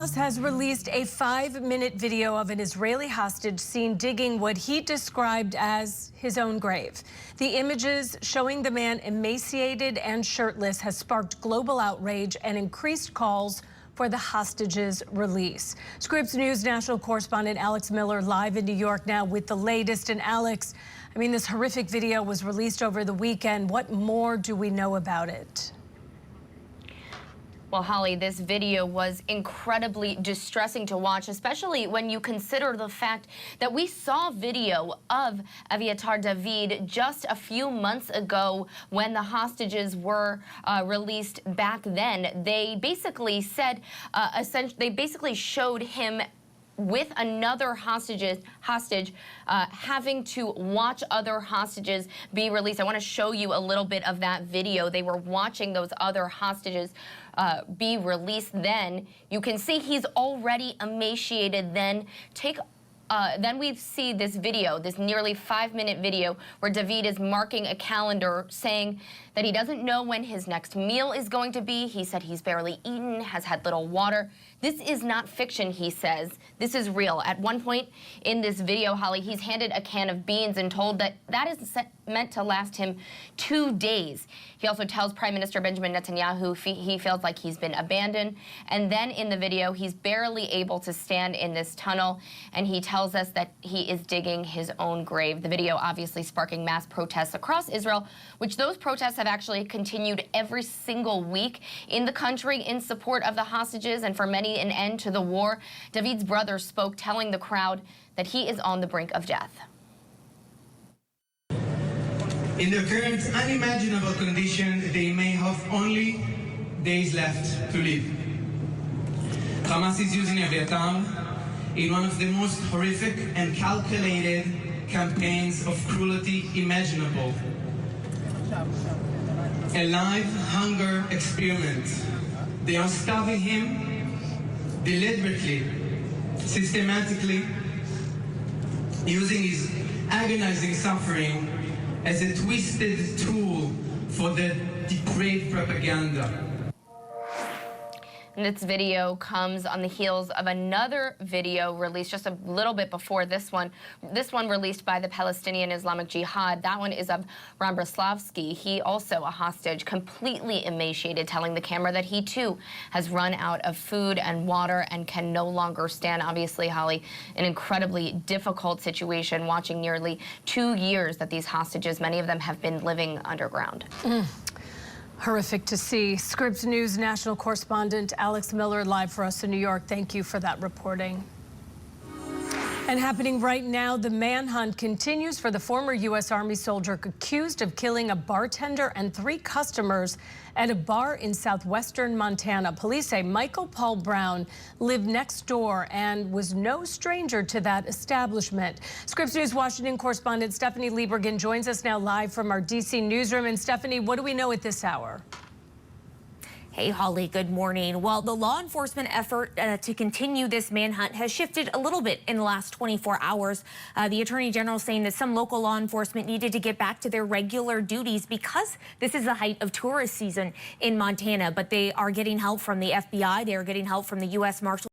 Hamas has released a 5-minute video of an Israeli hostage seen digging what he described as his own grave. The images showing the man emaciated and shirtless has sparked global outrage and increased calls for the hostage's release. Scripps News national correspondent Alex Miller live in New York now with the latest. And Alex, I mean, this horrific video was released over the weekend. What more do we know about it? Well, Holly, this video was incredibly distressing to watch, especially when you consider the fact that we saw video of Evyatar David just a few months ago when the hostages were released back then. They basically said, they basically showed him with another hostage having to watch other hostages be released. I want to show you a little bit of that video. They were watching those other hostages be released. Then you can see he's already emaciated. Then we see this video, this nearly 5-minute video where David is marking a calendar saying that he doesn't know when his next meal is going to be. He said he's barely eaten, has had little water. This is not fiction, he says. This is real. At one point in this video, Holly, he's handed a can of beans and told that that is meant to last him 2 days. He also tells Prime Minister Benjamin Netanyahu he feels like he's been abandoned. And then in the video, he's barely able to stand in this tunnel, and he tells us that he is digging his own grave. The video obviously sparking mass protests across Israel, which those protests have actually continued every single week in the country in support of the hostages and for many an end to the war. David's brother spoke, telling the crowd that he is on the brink of death. In their current unimaginable condition, they may have only days left to live. Hamas is using Evyatar in one of the most horrific and calculated campaigns of cruelty imaginable. A live hunger experiment. They are starving him deliberately, systematically, using his agonizing suffering as a twisted tool for the depraved propaganda. And this video comes on the heels of another video released just a little bit before this one. This one released by the Palestinian Islamic Jihad. That one is of Rambrislavsky. He also a hostage, completely emaciated, telling the camera that he too has run out of food and water and can no longer stand. Obviously, Holly, an incredibly difficult situation, watching nearly 2 years that these hostages, many of them have been living underground. Horrific to see. Scripps News national correspondent Alex Miller live for us in New York. Thank you for that reporting. And happening right now, the manhunt continues for the former U.S. Army soldier accused of killing a bartender and 3 customers at a bar in southwestern Montana. Police say Michael Paul Brown lived next door and was no stranger to that establishment. Scripps News Washington correspondent Stephanie Liebergen joins us now live from our D.C. newsroom. And Stephanie, what do we know at this hour? Hey, Holly, good morning. Well, the law enforcement effort to continue this manhunt has shifted a little bit in the last 24 hours. The Attorney General saying that some local law enforcement needed to get back to their regular duties because this is the height of tourist season in Montana. But they are getting help from the FBI. They are getting help from the U.S. Marshals